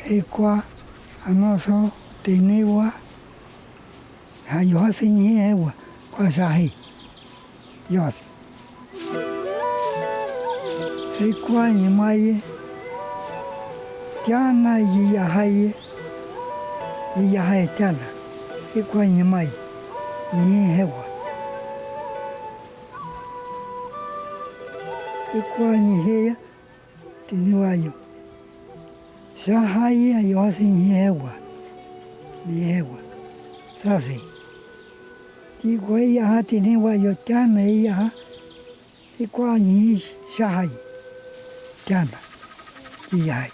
Ekwa, anoso, tenewa, hayohasin ewa, kwa shahi, yos. Ekwa nimaye, tiana yiyahaye, yiyahaye tiana. Ekwa nimaye, ni hewa. Ekwa niheya, tenewayo. Shahaye hayohasin ewa, ni hewa. Safi. Tikwa yaha tenewayo tiana yaha, ekwa ni shahaye. Tiana, yiyahaye.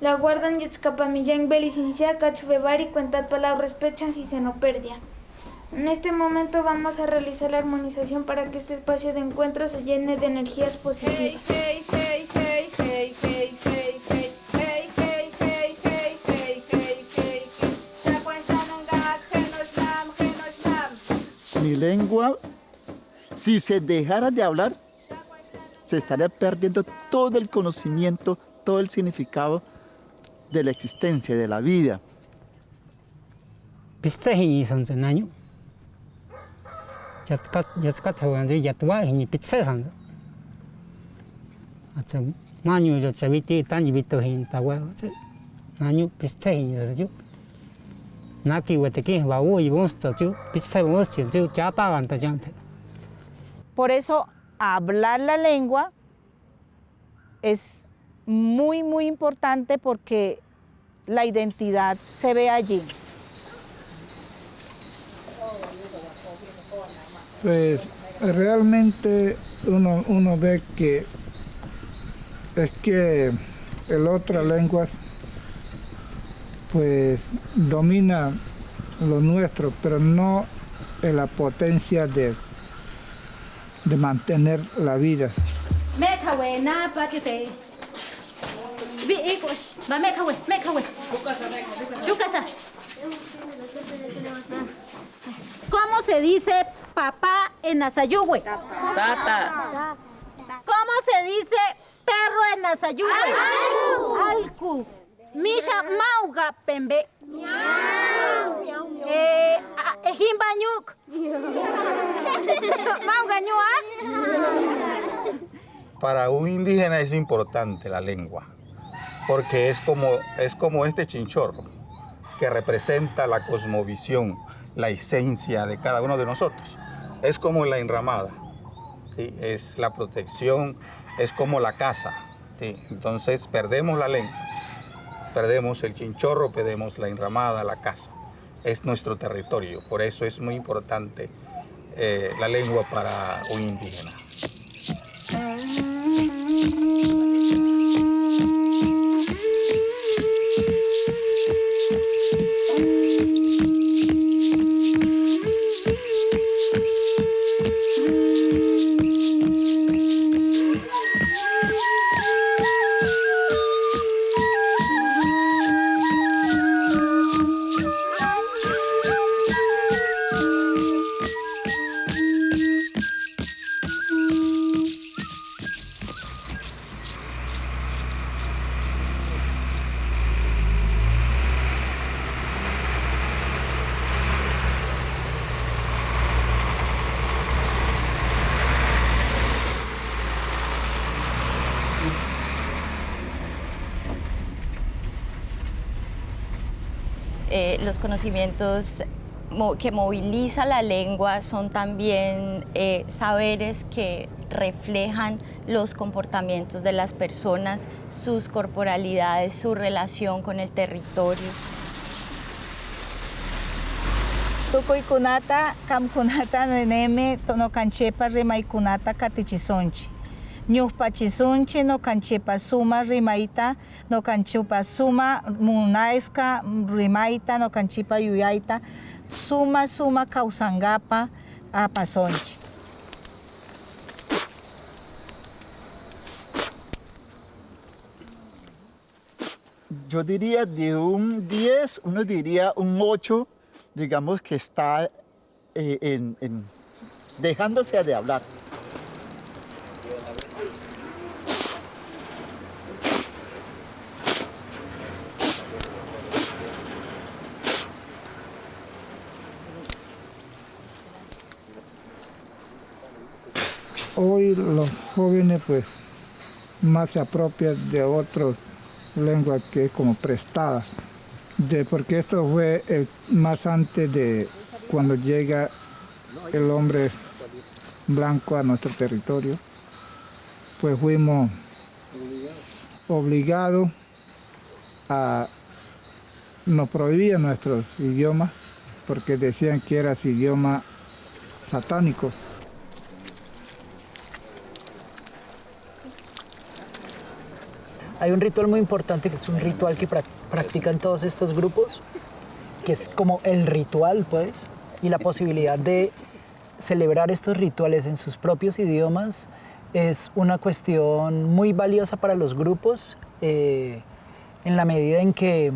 La guardan Yetzcapamillán Belicincia, Cachubevari, cuentas palabras pechan y se no perdia. En este momento vamos a realizar la armonización para que este espacio de encuentro se llene de energías positivas. Mi lengua, si se dejara de hablar, se estaría perdiendo todo el conocimiento, todo el significado de la existencia, de la vida. Pistehi sanze naño. Yatkat hawanze yatwa hini pitse sanze. Acha naño yo chaviti tanji bito hin tawa. Naño pistehi sanze. Naki weteki bawo y bonsto chu pitse bonsto chu chapa ganta jante. Por eso hablar la lengua es muy, muy importante porque la identidad se ve allí. Pues realmente uno ve que es que el otras lenguas pues domina lo nuestro, pero no en la potencia de mantener la vida. ¿Cómo se dice papá en Azayugüe? Tata. ¿Cómo se dice perro en Azayugüe? Alcu. Misha mauga pembe. Jimbañuk. Mauga ñua. Para un indígena es importante la lengua, porque es como este chinchorro que representa la cosmovisión, la esencia de cada uno de nosotros. Es como la enramada, ¿sí? Es la protección, es como la casa, ¿sí? Entonces perdemos la lengua, perdemos el chinchorro, perdemos la enramada, la casa. Es nuestro territorio, por eso es muy importante la lengua para un indígena. Los conocimientos que moviliza la lengua son también saberes que reflejan los comportamientos de las personas, sus corporalidades, su relación con el territorio. Tukuikunata, kamkunata neneme, tonocanchepa remaikunata katichisonchi. Ñuqpachisonchi no canchepa suma rimaita, no canchupa suma munaiska rimaita, no canchipa yuyaita, suma causangapa apasonchi. Yo diría de un 10, uno diría un 8, digamos que está dejándose de hablar. Hoy los jóvenes pues más se apropian de otras lenguas que es como prestadas, porque esto fue más antes de cuando llega el hombre blanco a nuestro territorio, pues fuimos obligados nos prohibían nuestros idiomas porque decían que eran idiomas satánicos. Hay un ritual muy importante que es un ritual que practican todos estos grupos, que es como el ritual, pues, y la posibilidad de celebrar estos rituales en sus propios idiomas es una cuestión muy valiosa para los grupos, en la medida en que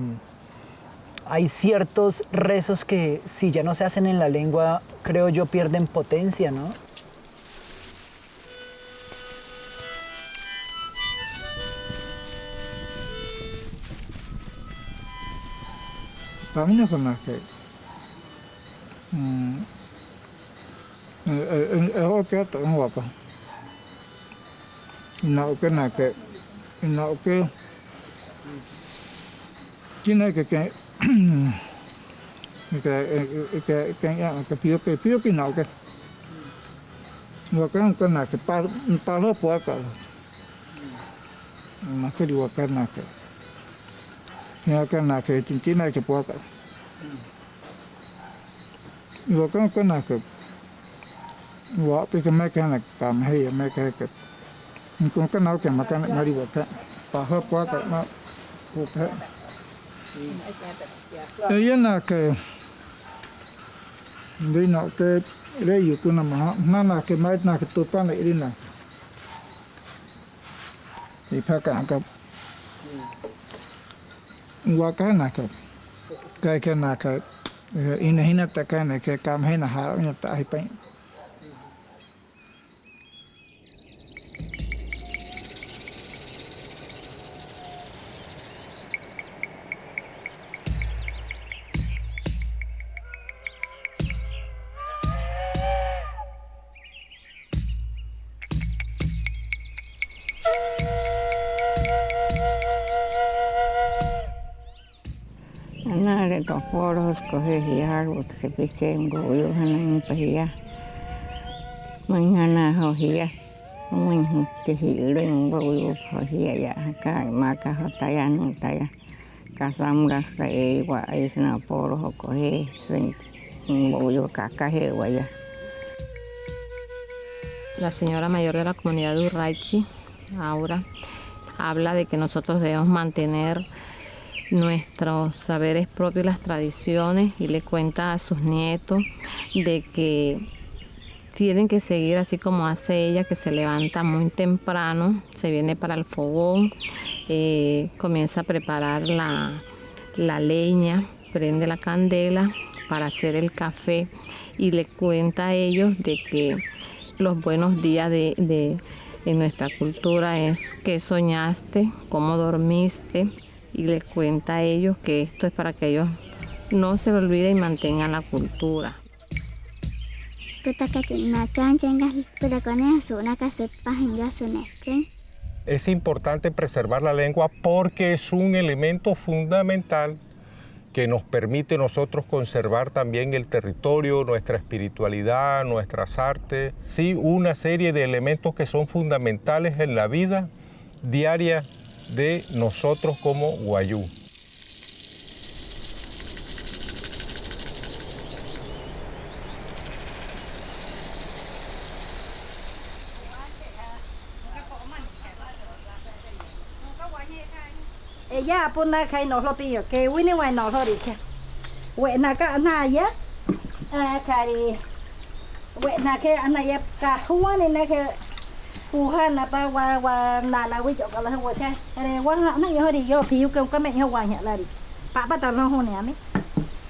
hay ciertos rezos que si ya no se hacen en la lengua, creo yo, pierden potencia, ¿no? Para mí no es nada que es que esto es guapa. No que nada que tiene que pido que no que lo que nada que para por acá más que digo que nada que ya que nada que tiene que por acá lo que nada que lo que me que nada que me que con que nada que me que me digo que para por acá más ella nada que vino que rey que nada que más nada que tu pan y nada y para acá Wakana que nada que imagínate que camina jaro no está ahí pen Nada de foros coger algo que pise un goyo en paya. Mañana hojía. Muy te hiren un goyo hojía ya acá maca hotaya no taya. Casamura se igual es una foros coger un goyo cacaje guaya. La señora mayor de la comunidad de Urraichi, Aura, habla de que nosotros debemos mantener nuestros saberes propios, las tradiciones, y le cuenta a sus nietos de que tienen que seguir así como hace ella, que se levanta muy temprano, se viene para el fogón, comienza a preparar la leña, prende la candela para hacer el café y le cuenta a ellos de que los buenos días en nuestra cultura es qué soñaste, cómo dormiste, y les cuenta a ellos que esto es para que ellos no se lo olviden y mantengan la cultura. Es importante preservar la lengua porque es un elemento fundamental que nos permite nosotros conservar también el territorio, nuestra espiritualidad, nuestras artes, sí, una serie de elementos que son fundamentales en la vida diaria de nosotros como Wayuu. Ella apuna kai no lo pillo que wini wa no lo dice. Wena ka na ya kari wena ke ana ya ka huwa ni na ke Puhan apa wa na wi chok la ho che re wa na yo ri yo piu ke ka me ho wa nya la ri pa pa ta no ho ne ami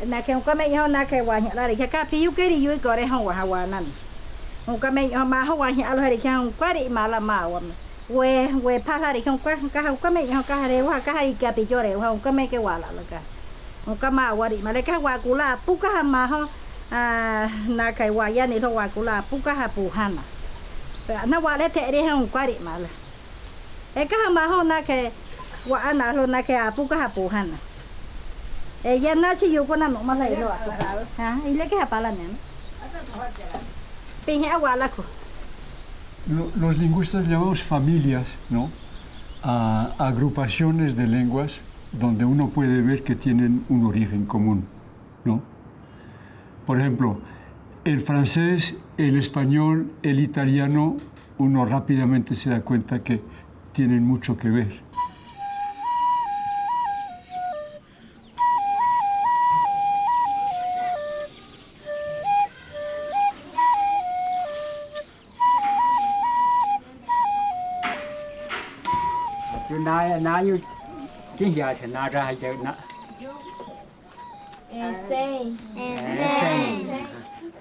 na ke ko me yo na ke wa nya la ri ka pi yu ke ri yu ko re ha wa nan ko me yo ma ha wa nya lo ri ka ko ri ma la ma wa we pa la ri ka ko me yo ka re wa ka ri ka pi jo re wa ko me ke wa la ka ko ma wa ri ma le ka wa ku la pu ka ma ha na ke wa ya ni lo wa ku la pu ka ha pu han na wa le te ri ha ko ri ma la e ka ma ha na ke wa ana lo na ke a pu ka ha pu han ya nace yo con no más ahí lo y le queda para la nena. Los lingüistas llamamos familias, ¿no? A agrupaciones de lenguas donde uno puede ver que tienen un origen común, ¿no? Por ejemplo, el francés, el español, el italiano, uno rápidamente se da cuenta que tienen mucho que ver.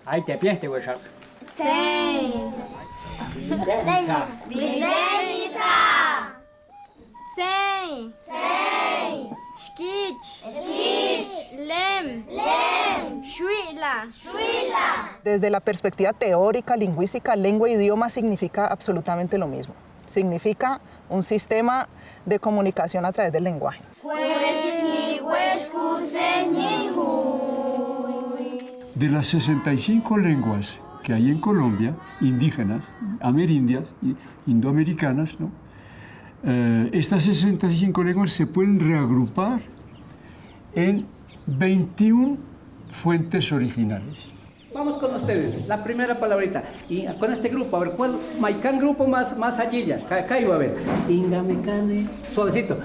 Ahí te piensas, güey. Desde la perspectiva teórica, lingüística, lengua e idioma significa absolutamente lo mismo. Significa un sistema de comunicación a través del lenguaje. De las 65 lenguas que hay en Colombia, indígenas, amerindias, indoamericanas, ¿no? Estas 65 lenguas se pueden reagrupar en 21 fuentes originales. Vamos con ustedes, la primera palabrita. Y con este grupo, a ver, ¿cuál? ¿Qué grupo más allí? Acá iba a ver. Ingamecane, suavecito.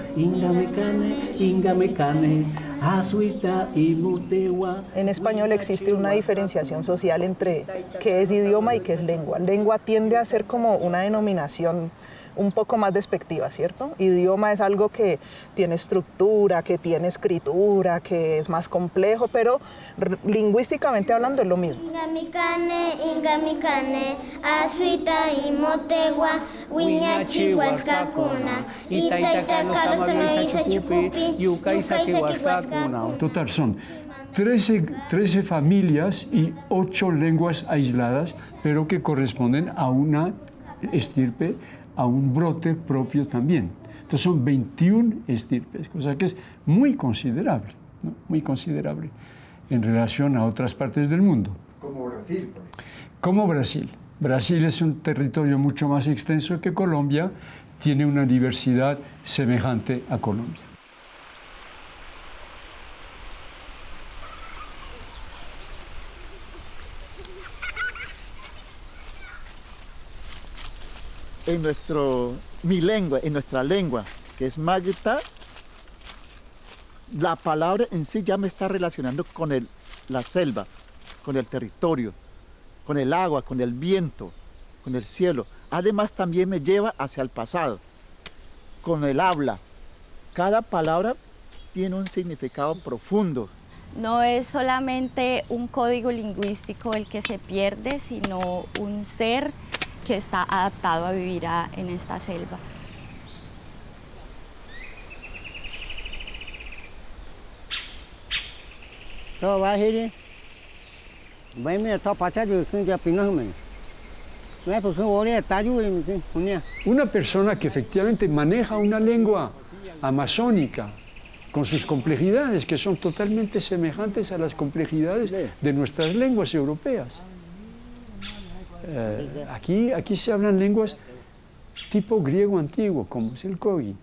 Ingamecane, azuita y mutewa. En español existe una diferenciación social entre qué es idioma y qué es lengua. Lengua tiende a ser como una denominación un poco más despectiva, ¿cierto? Idioma es algo que tiene estructura, que tiene escritura, que es más complejo, pero lingüísticamente hablando es lo mismo. Ingamicane, asuita y motegua, huiñachi huascacuna, itaita carlos tamaiza chucupi, yucaisa que huascacuna. Total, son 13 familias y 8 lenguas aisladas, pero que corresponden a una estirpe, a un brote propio también. Entonces son 21 estirpes, cosa que es muy considerable, ¿no? Muy considerable en relación a otras partes del mundo. Como Brasil. Como Brasil. Brasil es un territorio mucho más extenso que Colombia, tiene una diversidad semejante a Colombia. En nuestra lengua, que es Magta, la palabra en sí ya me está relacionando con la selva, con el territorio, con el agua, con el viento, con el cielo. Además también me lleva hacia el pasado, con el habla. Cada palabra tiene un significado profundo. No es solamente un código lingüístico el que se pierde, sino un ser que está adaptado a vivir en esta selva. Una persona que efectivamente maneja una lengua amazónica, con sus complejidades, que son totalmente semejantes a las complejidades de nuestras lenguas europeas. Aquí se hablan lenguas tipo griego antiguo, como es el Kogi,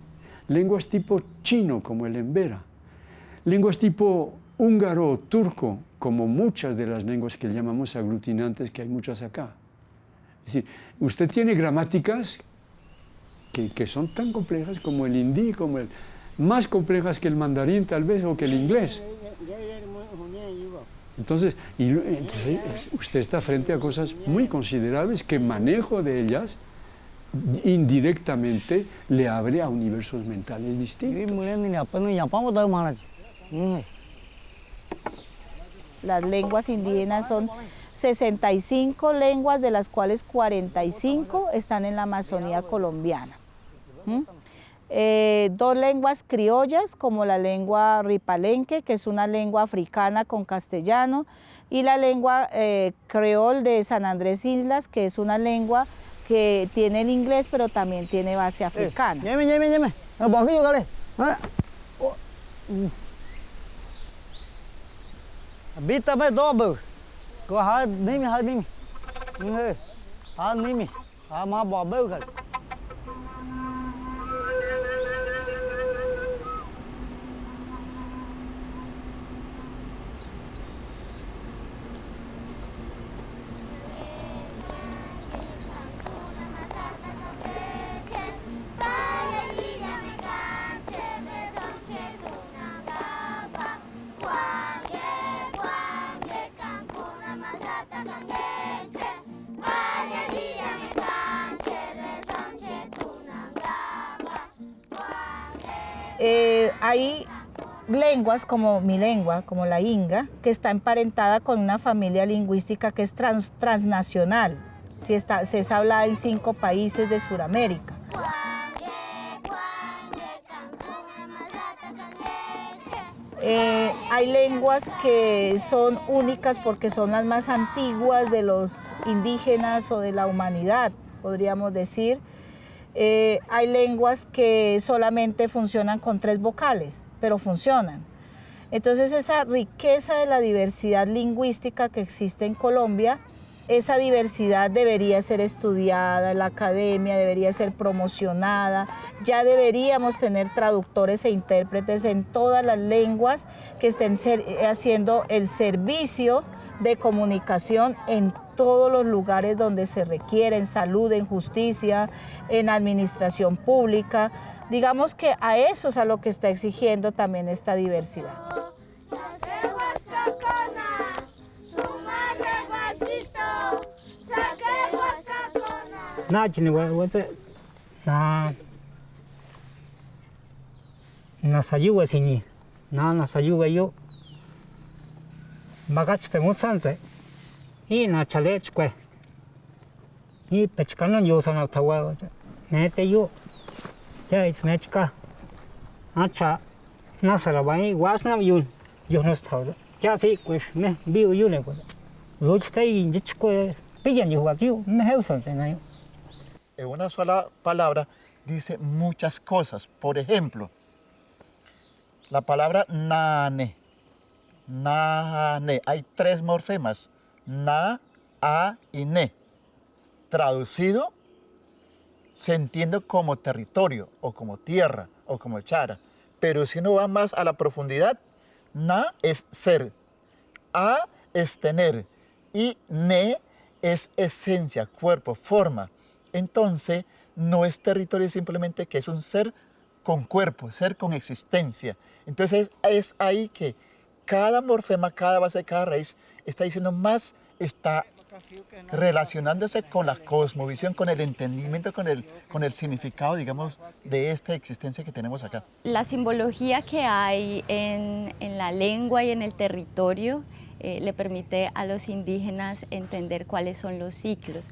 lenguas tipo chino, como el Embera, lenguas tipo húngaro o turco, como muchas de las lenguas que llamamos aglutinantes, que hay muchas acá. Es decir, usted tiene gramáticas que son tan complejas como el hindi, más complejas que el mandarín tal vez, o que el inglés. Entonces, usted está frente a cosas muy considerables que manejo de ellas indirectamente le abre a universos mentales distintos. Las lenguas indígenas son 65 lenguas, de las cuales 45 están en la Amazonía colombiana. 2 lenguas criollas, como la lengua ripalenque, que es una lengua africana con castellano, y la lengua creol de San Andrés Islas, que es una lengua que tiene el inglés, pero también tiene base africana. Hay lenguas como mi lengua, como la inga, que está emparentada con una familia lingüística que es transnacional. Se es hablada en 5 países de Sudamérica. Hay lenguas que son únicas porque son las más antiguas de los indígenas o de la humanidad, podríamos decir. Hay lenguas que solamente funcionan con 3 vocales, pero funcionan. Entonces esa riqueza de la diversidad lingüística que existe en Colombia, esa diversidad debería ser estudiada en la academia, debería ser promocionada, ya deberíamos tener traductores e intérpretes en todas las lenguas que estén haciendo el servicio de comunicación en todos los lugares donde se requiere, en salud, en justicia, en administración pública. Digamos que a eso es a lo que está exigiendo también esta diversidad. Nasayuwa sini, nasayuwa yo. Bagachte mutsante. Y na chalechque. Y pechcano yo sana tawa. Nete yo. Ya es mechka. Acha nasarabai wasna yun. Yo no estaba. Ya sí, pues me vio yo le puedo. Luchte y dichque pillan yo aquí, me heusan tenayo. En una sola palabra dice muchas cosas. Por ejemplo, la palabra nane. Nane. Hay 3 morfemas. Na, a y ne. Traducido, se entiende como territorio, o como tierra, o como chara. Pero si uno va más a la profundidad, na es ser, a es tener, y ne es esencia, cuerpo, forma. Entonces, no es territorio simplemente que es un ser con cuerpo, ser con existencia. Entonces, es ahí que cada morfema, cada base, cada raíz está diciendo más, está relacionándose con la cosmovisión, con el entendimiento, con el significado, digamos, de esta existencia que tenemos acá. La simbología que hay en la lengua y en el territorio le permite a los indígenas entender cuáles son los ciclos.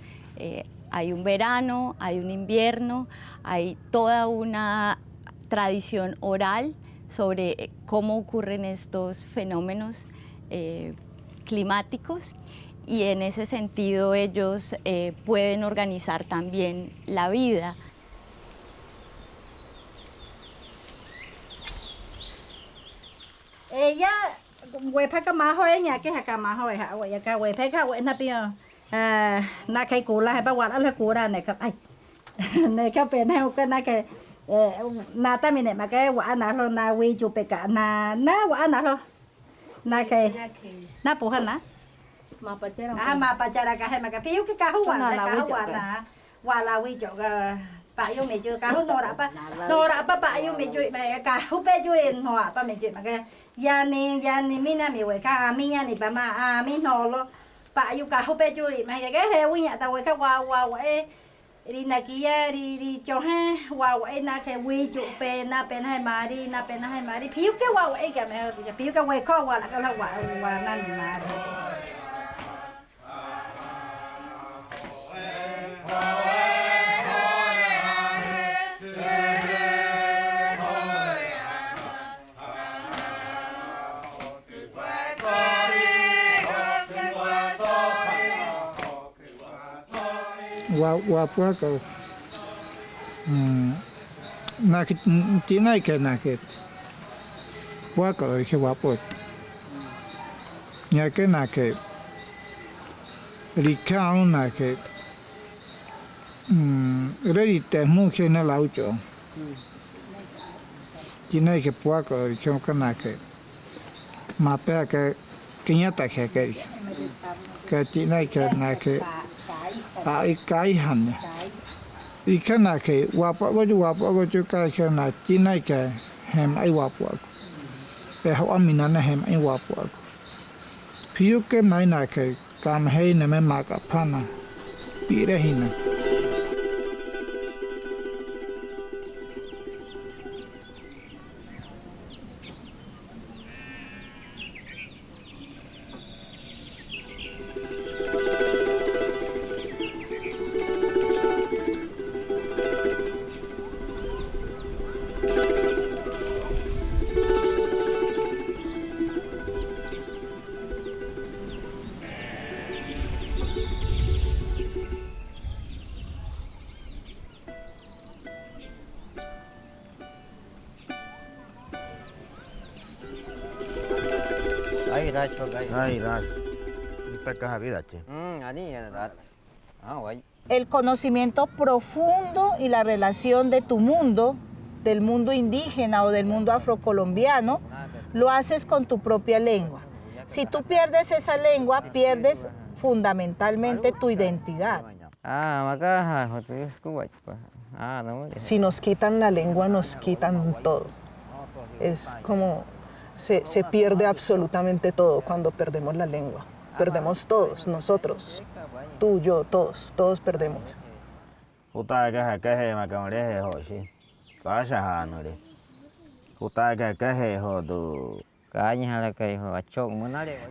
Hay un verano, hay un invierno, hay toda una tradición oral sobre cómo ocurren estos fenómenos climáticos, y en ese sentido ellos pueden organizar también la vida. Ella huepa camajo ella que es camajo es agua ya que huepa que huepa pio na que cula es para guardar la cura ne que ay ne que pena que na que na también ne ma que guana lo na wi chupe ka na guana lo na que na puja na ma pachara ka he ma que pio que ka guana wala wi cho ka pa yo me cho ka no ra pa yo me cho me ka hu pe cho en ho pa me cho ma que ya ni mina mi we ka mi ya ni pa ma mi no lo pa yo ka hu pe cho ma ya que he wi ya ta we ka wa Rinakia ri chohe wow na ke wi ju pe na hai mari phiu ke wow ke me phiu ke we ko wa la ka la wa nan ma Wapuaca, tiene que puaca lo dije guapo, ya que ricao na que redite mucho en el auto, tiene que puaca lo dije que mapea que quiñata que tiene que ai kai han i kana ke wapa go ju kai kana tinai ke hem ai wapa e ho amina na hem ai wapa piu ke mai na ke kam hei na me ma ka phana pi re hina El conocimiento profundo y la relación de tu mundo, del mundo indígena o del mundo afrocolombiano, lo haces con tu propia lengua. Si tú pierdes esa lengua, pierdes fundamentalmente tu identidad. Si nos quitan la lengua, nos quitan todo. Es como se pierde absolutamente todo cuando perdemos la lengua. Perdemos todos, nosotros, tú, yo, todos perdemos.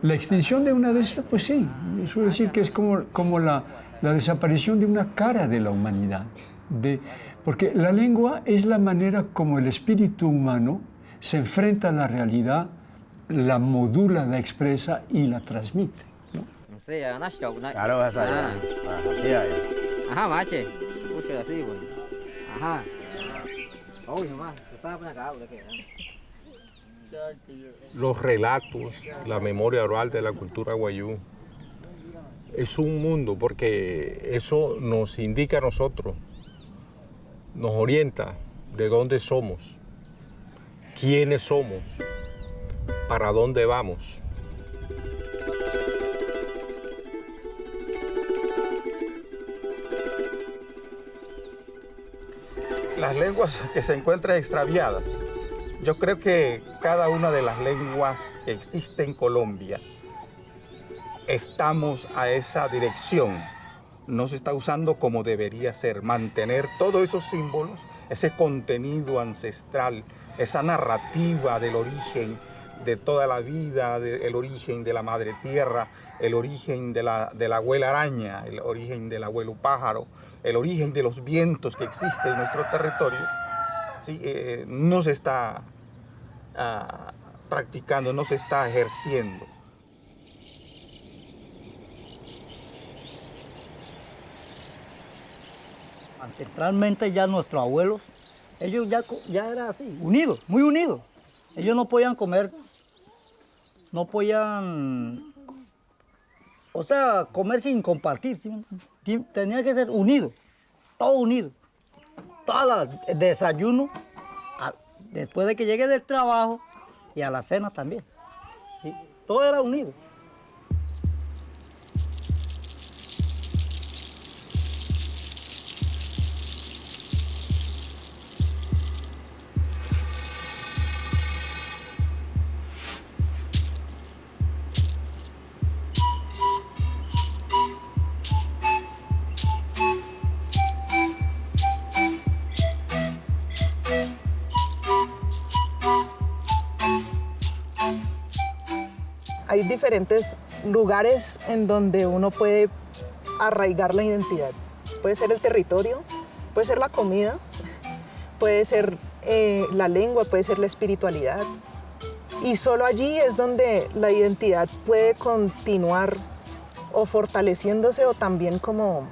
La extinción de una de esas, pues sí, eso decir que es como la desaparición de una cara de la humanidad. Porque la lengua es la manera como el espíritu humano se enfrenta a la realidad, la modula, la expresa y la transmite, ¿no? Los relatos, la memoria oral de la cultura wayuu es un mundo porque eso nos indica a nosotros, nos orienta de dónde somos, quiénes somos, para dónde vamos. Las lenguas que se encuentran extraviadas. Yo creo que cada una de las lenguas que existe en Colombia estamos a esa dirección. No se está usando como debería ser. Mantener todos esos símbolos, ese contenido ancestral, esa narrativa del origen de toda la vida, el origen de la madre tierra, el origen de la abuela araña, el origen del abuelo pájaro, el origen de los vientos que existen en nuestro territorio, ¿sí? No se está practicando, no se está ejerciendo. Ancestralmente ya nuestros abuelos, ellos ya eran así, unidos, muy unidos. Ellos no podían comer, no podían, o sea, comer sin compartir. Tenía que ser unido, todo unido. El desayuno, después de que llegue del trabajo y a la cena también. ¿Sí? Todo era unido. hay diferentes lugares en donde uno puede arraigar la identidad. Puede ser el territorio, puede ser la comida, puede ser la lengua, puede ser la espiritualidad. Y solo allí es donde la identidad puede continuar o fortaleciéndose o también como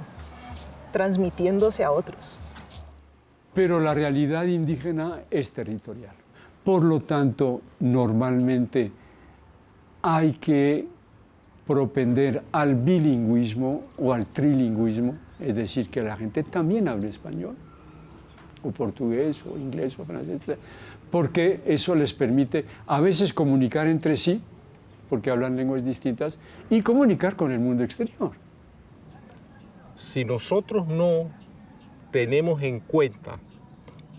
transmitiéndose a otros. Pero la realidad indígena es territorial. Por lo tanto, normalmente hay que propender al bilingüismo o al trilingüismo, es decir, que la gente también hable español, o portugués, o inglés, o francés, porque eso les permite a veces comunicar entre sí, porque hablan lenguas distintas, y comunicar con el mundo exterior. Si nosotros no tenemos en cuenta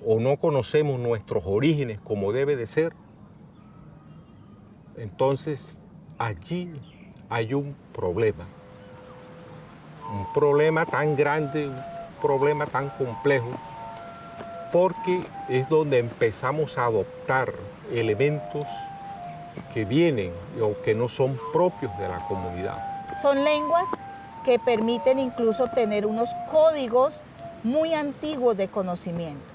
o no conocemos nuestros orígenes como debe de ser, entonces allí hay un problema tan grande, un problema tan complejo, porque es donde empezamos a adoptar elementos que vienen o que no son propios de la comunidad. Son lenguas que permiten incluso tener unos códigos muy antiguos de conocimiento.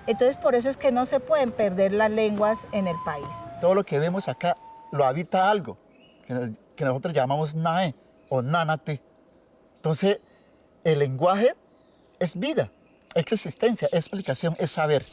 Entonces, por eso es que no se pueden perder las lenguas en el país. Todo lo que vemos acá lo habita algo que nosotros llamamos nae o nanate. Entonces, el lenguaje es vida, es existencia, es explicación, es saber.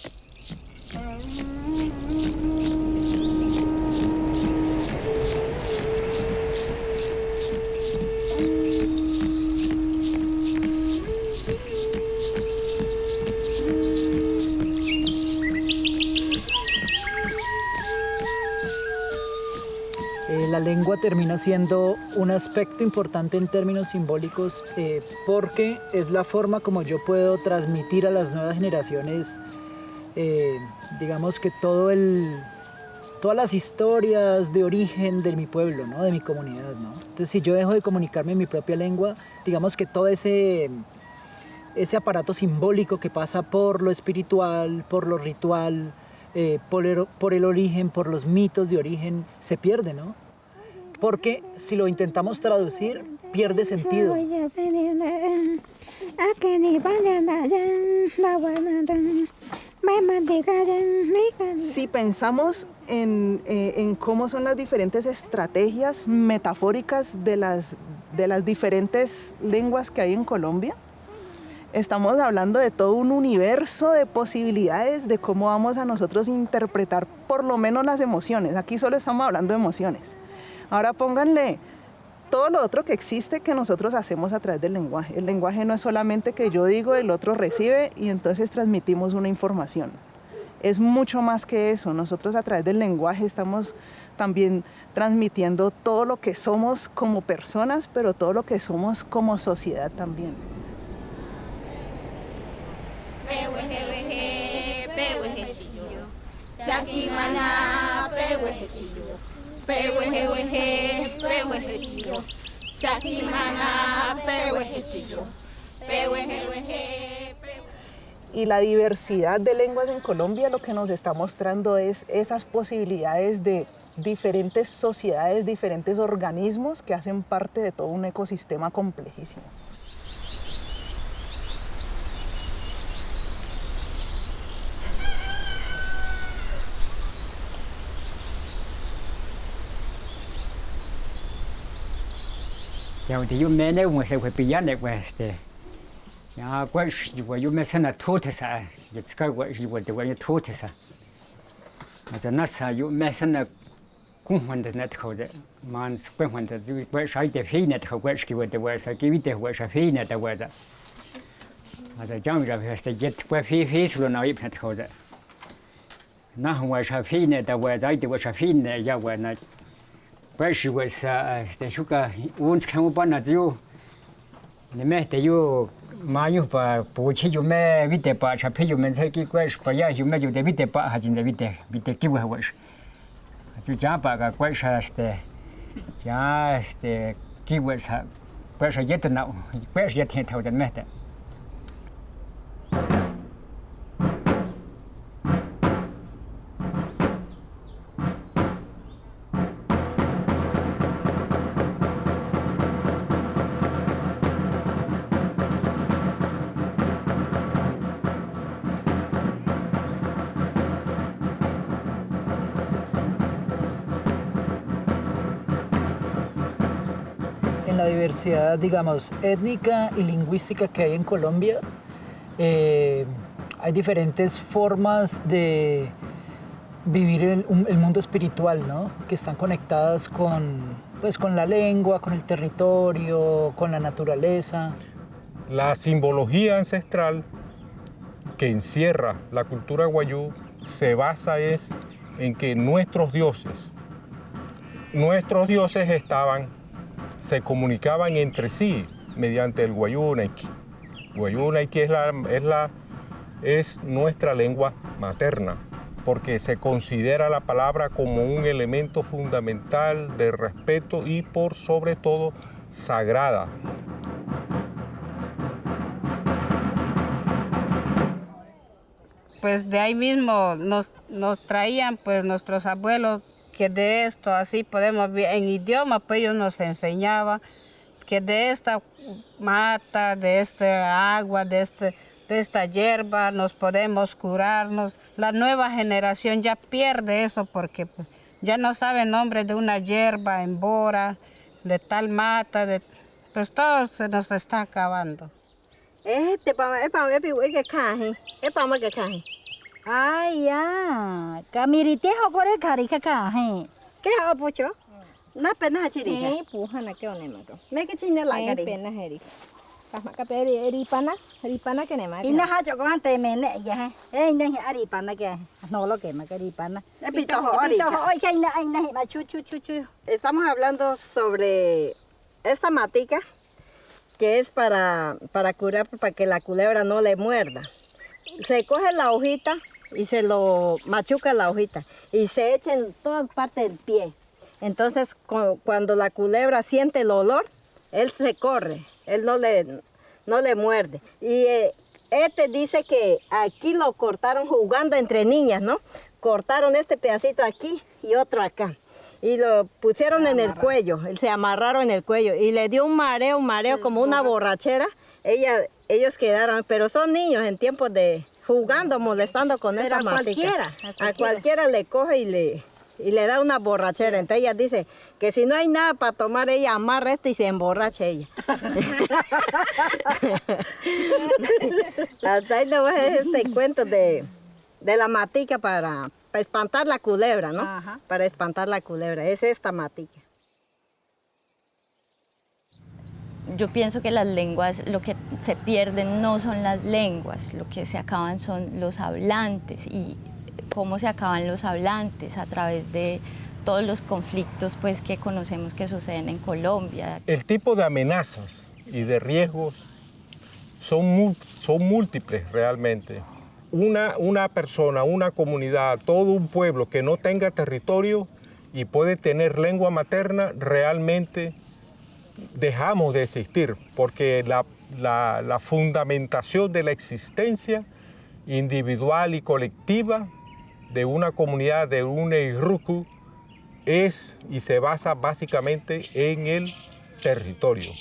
La lengua termina siendo un aspecto importante en términos simbólicos porque es la forma como yo puedo transmitir a las nuevas generaciones, digamos que todas las historias de origen de mi pueblo, ¿no? De mi comunidad, ¿no? Entonces, si yo dejo de comunicarme en mi propia lengua, digamos que todo ese aparato simbólico que pasa por lo espiritual, por lo ritual, por el origen, por los mitos de origen, se pierde, ¿no? Porque si lo intentamos traducir, pierde sentido. Si pensamos en cómo son las diferentes estrategias metafóricas de las diferentes lenguas que hay en Colombia, estamos hablando de todo un universo de posibilidades de cómo vamos a nosotros interpretar por lo menos las emociones. Aquí solo estamos hablando de emociones. Ahora pónganle todo lo otro que existe que nosotros hacemos a través del lenguaje. El lenguaje no es solamente que yo digo, el otro recibe y entonces transmitimos una información. Es mucho más que eso. Nosotros a través del lenguaje estamos también transmitiendo todo lo que somos como personas, pero todo lo que somos como sociedad también. Y la diversidad de lenguas en Colombia lo que nos está mostrando es esas posibilidades de diferentes sociedades, diferentes organismos que hacen parte de todo un ecosistema complejísimo. Yo me ne se fue pillando ya pues yo me sana tutesa ya ska yo de tutesa ya nasa yo me sana kun de net khoje man kun de pues hay de fine de khoje que de was que vite was fine de was ya jang ya jet pues fi solo na ip net khoje na was fine de was hay de was fine ya was na pues was de shuka uns kan pa na ju ne me te yo mayo pa pochi yo me vite pa chape yo me se ki pues pa ya yo me yo de vite pa ha jin de vite ki wa was yo ya pa ga pues ya ki was pues ya te na pues ya te thau de me te la diversidad, digamos, étnica y lingüística que hay en Colombia, hay diferentes formas de vivir el mundo espiritual, ¿no? Que están conectadas con la lengua, con el territorio, con la naturaleza. La simbología ancestral que encierra la cultura guayú se basa en que nuestros dioses se comunicaban entre sí mediante el guayúnaiqui. Guayúnaiqui es nuestra lengua materna, porque se considera la palabra como un elemento fundamental de respeto y por sobre todo sagrada. Pues de ahí mismo nos traían pues nuestros abuelos que de esto así podemos ver en idioma, pues ellos nos enseñaban que de esta mata, de esta agua, de esta hierba nos podemos curarnos. La nueva generación ya pierde eso porque pues, ya no sabe el nombre de una hierba en bora, de tal mata, pues todo se nos está acabando. Ay, ya. Camiritejo corre carica caje. ¿Qué hago, pucho? No pena chirica. Puja na qué onema ko. Me que chine la cari. Pena heri. Kama ka peri eripana que nema. Ina ha cho con te me ne ya. Ne aripana que no lo que me aripana. Estamos hablando sobre esta matica que es para curar, para que la culebra no le muerda. Se coge la hojita y se lo machuca la hojita y se echa en todas partes del pie. Entonces, cuando la culebra siente el olor, él se corre, él no le muerde. Y dice que aquí lo cortaron jugando entre niñas, ¿no? Cortaron este pedacito aquí y otro acá. Y lo pusieron en el cuello, se amarraron en el cuello y le dio un mareo como una borrachera. Ellos quedaron, pero son niños en tiempos de jugando, molestando con esa matica. A cualquiera le coge y le da una borrachera. Entonces ella dice que si no hay nada para tomar, ella amarra esto y se emborracha ella. Hasta ahí no es este cuento de la matica para espantar la culebra, ¿no? Ajá. Para espantar la culebra, es esta matica. Yo pienso que las lenguas, lo que se pierden no son las lenguas, lo que se acaban son los hablantes. ¿Y cómo se acaban los hablantes? A través de todos los conflictos pues, que conocemos que suceden en Colombia. El tipo de amenazas y de riesgos son múltiples realmente. Una persona, una comunidad, todo un pueblo que no tenga territorio y puede tener lengua materna, realmente dejamos de existir, porque la fundamentación de la existencia individual y colectiva de una comunidad, de un Eirruku, es y se basa básicamente en el territorio.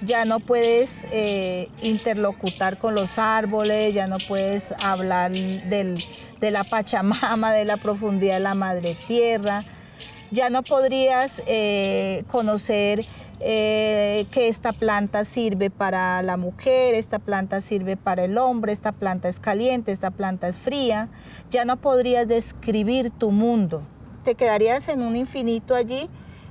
Ya no puedes interlocutar con los árboles, ya no puedes hablar de la Pachamama, de la profundidad de la Madre Tierra. Ya no podrías conocer que esta planta sirve para la mujer, esta planta sirve para el hombre, esta planta es caliente, esta planta es fría. Ya no podrías describir tu mundo. Te quedarías en un infinito allí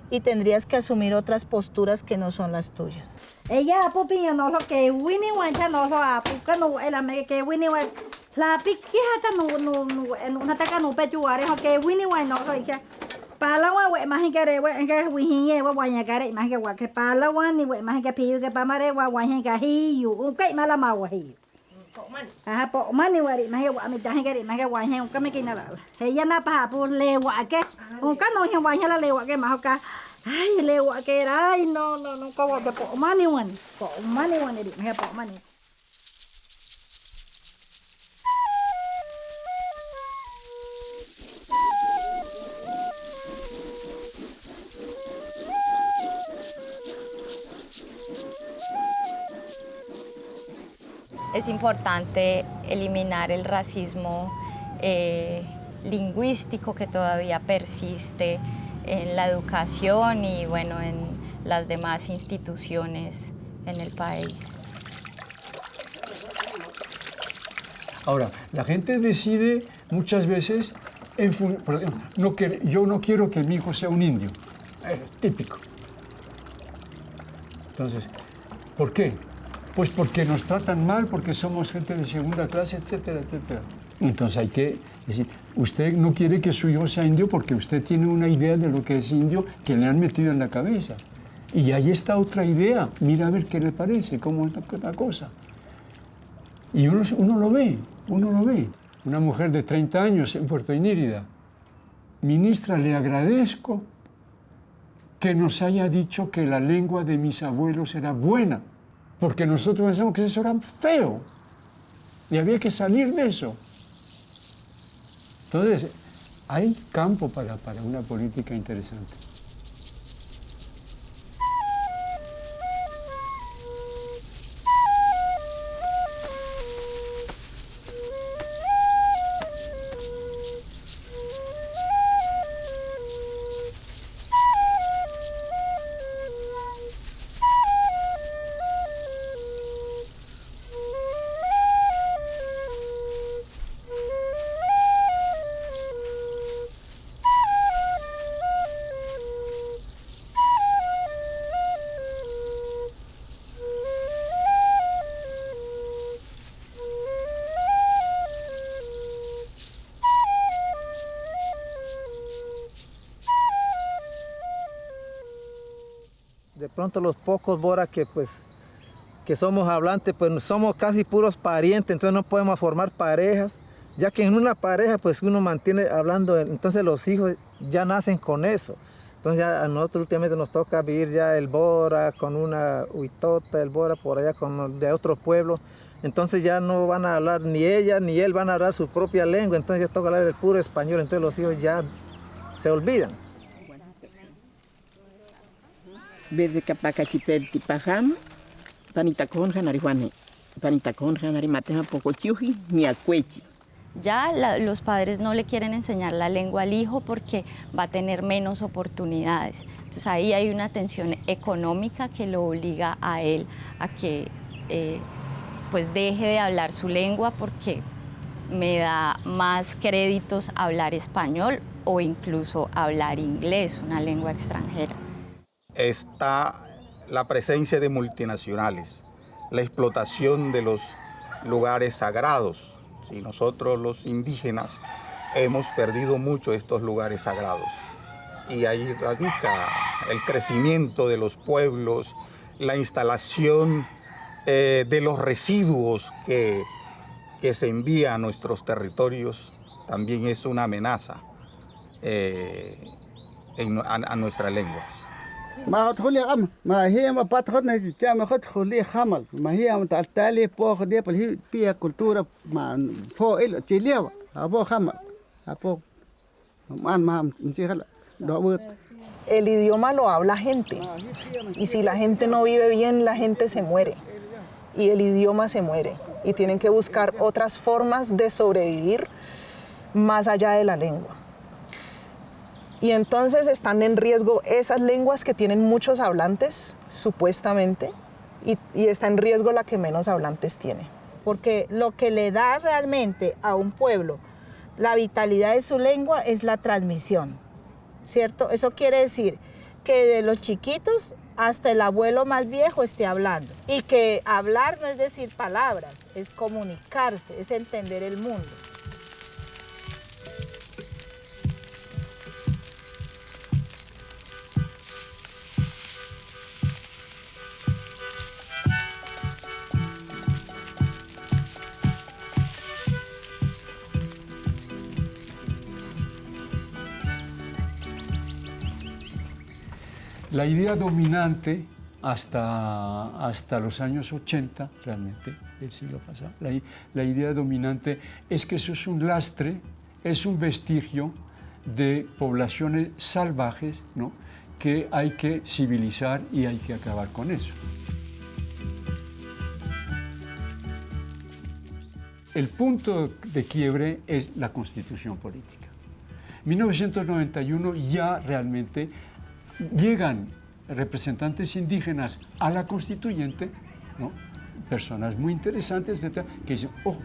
y tendrías que asumir otras posturas que no son las tuyas. Ella popiña no lo que winnie wancha no lo apuca no el ame que winnie wan la piquija no nataka no pechuare que winnie wan no lo que Palawan we mahin kare we nga wihinye wa wanya kare mahin wa ke Palawan ni we mahin ke piu ke pamare wa wanya ka hiu kai malama wa hiu po mani wari mahin wa mi dahin kare mahin wa wanya ka me kina la he ya na pa pu le wa ke ka no hin wanya la le wa ke ma ka ai le wa ke ai no ko wa po mani wan ni mahin po mani. Es importante eliminar el racismo lingüístico que todavía persiste en la educación y bueno, en las demás instituciones en el país. Ahora, la gente decide muchas veces, por ejemplo, yo no quiero que mi hijo sea un indio, típico. Entonces, ¿por qué? Pues porque nos tratan mal, porque somos gente de segunda clase, etcétera, etcétera. Entonces hay que decir, usted no quiere que su hijo sea indio porque usted tiene una idea de lo que es indio que le han metido en la cabeza. Y ahí está otra idea, mira a ver qué le parece, cómo es la cosa. Y uno lo ve. Una mujer de 30 años en Puerto Inírida, ministra, le agradezco que nos haya dicho que la lengua de mis abuelos era buena, porque nosotros pensamos que eso era feo y había que salir de eso. Entonces, hay campo para una política interesante. De pronto los pocos boras que somos hablantes, pues somos casi puros parientes, entonces no podemos formar parejas, ya que en una pareja pues uno mantiene hablando, entonces los hijos ya nacen con eso. Entonces ya a nosotros últimamente nos toca vivir ya el bora con una huitota, el bora por allá de otro pueblo, entonces ya no van a hablar ni ella ni él van a hablar su propia lengua, entonces ya toca hablar el puro español, entonces los hijos ya se olvidan. Desde Capacachipel Tipajam, Panitacón Janarihuane, Panitacón Janarimateja Pocochiuji, ni Acuechi. Ya los padres no le quieren enseñar la lengua al hijo porque va a tener menos oportunidades. Entonces ahí hay una tensión económica que lo obliga a él a que pues deje de hablar su lengua porque me da más créditos hablar español o incluso hablar inglés, una lengua extranjera. Está la presencia de multinacionales, la explotación de los lugares sagrados. Si nosotros los indígenas hemos perdido mucho estos lugares sagrados y ahí radica el crecimiento de los pueblos, la instalación de los residuos que se envía a nuestros territorios también es una amenaza a nuestras lenguas. El idioma lo habla gente y si la gente no vive bien, la gente se muere y el idioma se muere y tienen que buscar otras formas de sobrevivir más allá de la lengua. Y entonces están en riesgo esas lenguas que tienen muchos hablantes, supuestamente, y está en riesgo la que menos hablantes tiene. Porque lo que le da realmente a un pueblo la vitalidad de su lengua es la transmisión, ¿cierto? Eso quiere decir que de los chiquitos hasta el abuelo más viejo esté hablando. Y que hablar no es decir palabras, es comunicarse, es entender el mundo. La idea dominante hasta los años 80, realmente, del siglo pasado, la idea dominante es que eso es un lastre, es un vestigio de poblaciones salvajes, ¿no?, que hay que civilizar y hay que acabar con eso. El punto de quiebre es la Constitución política. En 1991 ya realmente llegan representantes indígenas a la constituyente, ¿no? Personas muy interesantes, etcétera, que dicen, oh,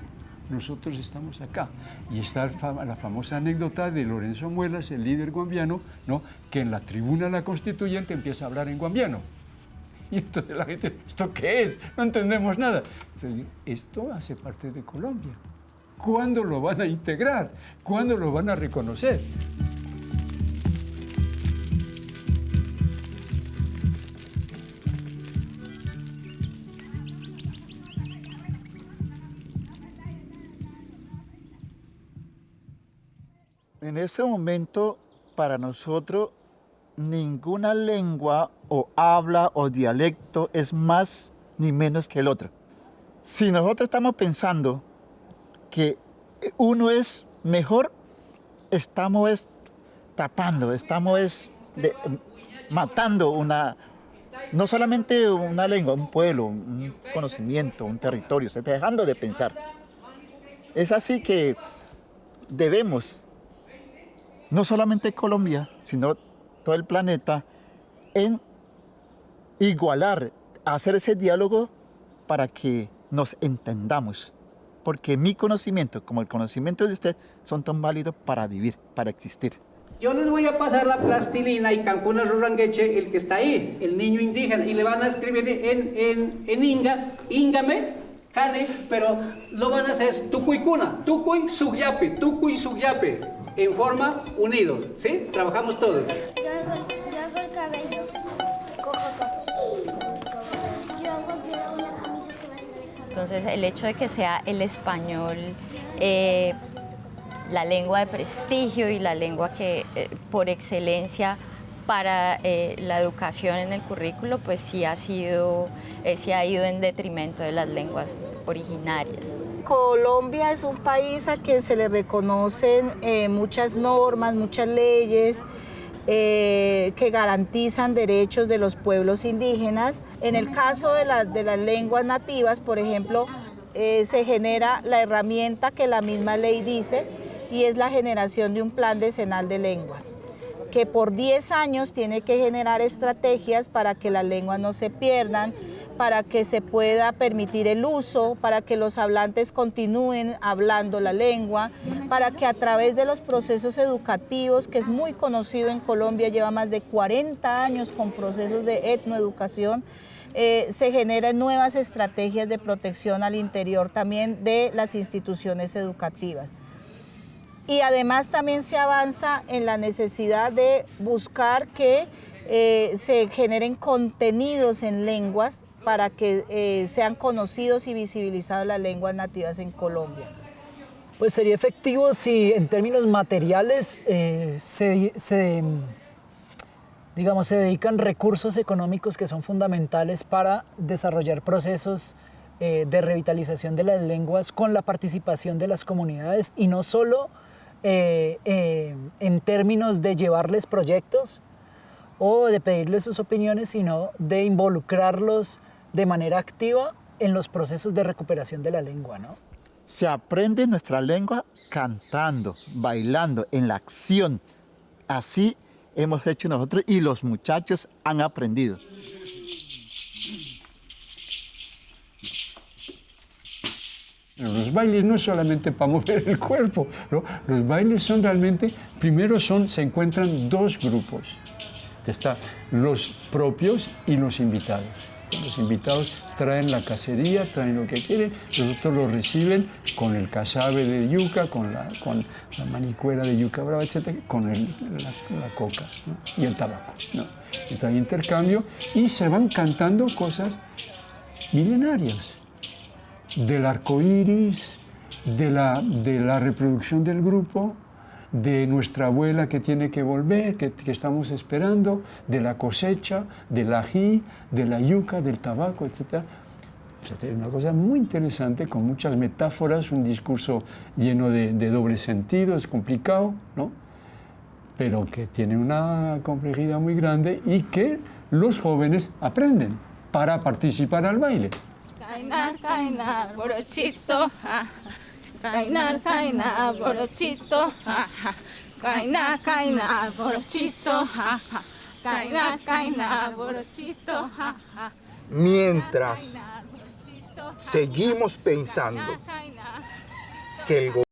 nosotros estamos acá. Y está la famosa anécdota de Lorenzo Muelas, el líder guambiano, ¿no? Que en la tribuna de la constituyente empieza a hablar en guambiano. Y entonces la gente, ¿esto qué es? No entendemos nada. Entonces, esto hace parte de Colombia. ¿Cuándo lo van a integrar? ¿Cuándo lo van a reconocer? En este momento, para nosotros, ninguna lengua o habla o dialecto es más ni menos que el otro. Si nosotros estamos pensando que uno es mejor, estamos tapando, estamos matando no solamente una lengua, un pueblo, un conocimiento, un territorio, se está dejando de pensar. Es así que debemos, no solamente Colombia, sino todo el planeta, en igualar, hacer ese diálogo para que nos entendamos. Porque mi conocimiento, como el conocimiento de usted, son tan válidos para vivir, para existir. Yo les voy a pasar la plastilina y Cancuna Rurrangueche, el que está ahí, el niño indígena, y le van a escribir en Inga, Ingame, Cane, pero lo van a hacer Tucuicuna, Tucuy Sugyape, en forma unido, ¿sí? Trabajamos todos. Yo hago el cabello, cojo café. Yo quiero una camisa que va a ser. Entonces, el hecho de que sea el español la lengua de prestigio y la lengua que por excelencia para la educación en el currículo, pues sí ha ido en detrimento de las lenguas originarias. Colombia es un país a quien se le reconocen muchas normas, muchas leyes que garantizan derechos de los pueblos indígenas. En el caso de las lenguas nativas, por ejemplo, se genera la herramienta que la misma ley dice, y es la generación de un plan decenal de lenguas, que por 10 años tiene que generar estrategias para que las lenguas no se pierdan, para que se pueda permitir el uso, para que los hablantes continúen hablando la lengua, para que a través de los procesos educativos, que es muy conocido en Colombia, lleva más de 40 años con procesos de etnoeducación, se generen nuevas estrategias de protección al interior también de las instituciones educativas. Y además también se avanza en la necesidad de buscar que se generen contenidos en lenguas para que sean conocidos y visibilizadas las lenguas nativas en Colombia. Pues sería efectivo si en términos materiales se dedican recursos económicos que son fundamentales para desarrollar procesos de revitalización de las lenguas con la participación de las comunidades, y no solo en términos de llevarles proyectos o de pedirles sus opiniones, sino de involucrarlos de manera activa en los procesos de recuperación de la lengua, ¿no? Se aprende nuestra lengua cantando, bailando, en la acción. Así hemos hecho nosotros y los muchachos han aprendido. Los bailes no es solamente para mover el cuerpo, ¿no? Los bailes son realmente, primero se encuentran dos grupos. Están los propios y los invitados. Los invitados traen la cacería, traen lo que quieren, los otros lo reciben con el casabe de yuca, con la manicuera de yuca brava, etc., con la coca, ¿no? Y el tabaco, ¿no? Entonces hay intercambio y se van cantando cosas milenarias. Del arco iris, de la reproducción del grupo, de nuestra abuela que tiene que volver, que estamos esperando, de la cosecha, del ají, de la yuca, del tabaco, etc. O sea, es una cosa muy interesante, con muchas metáforas, un discurso lleno de doble sentido, es complicado, ¿no? Pero que tiene una complejidad muy grande y que los jóvenes aprenden para participar al baile. Kainar, borochito, Kainar, borochito, Kainar, borochito, Cainar, cainar, borochito, ja, ja. Mientras seguimos pensando que el gobierno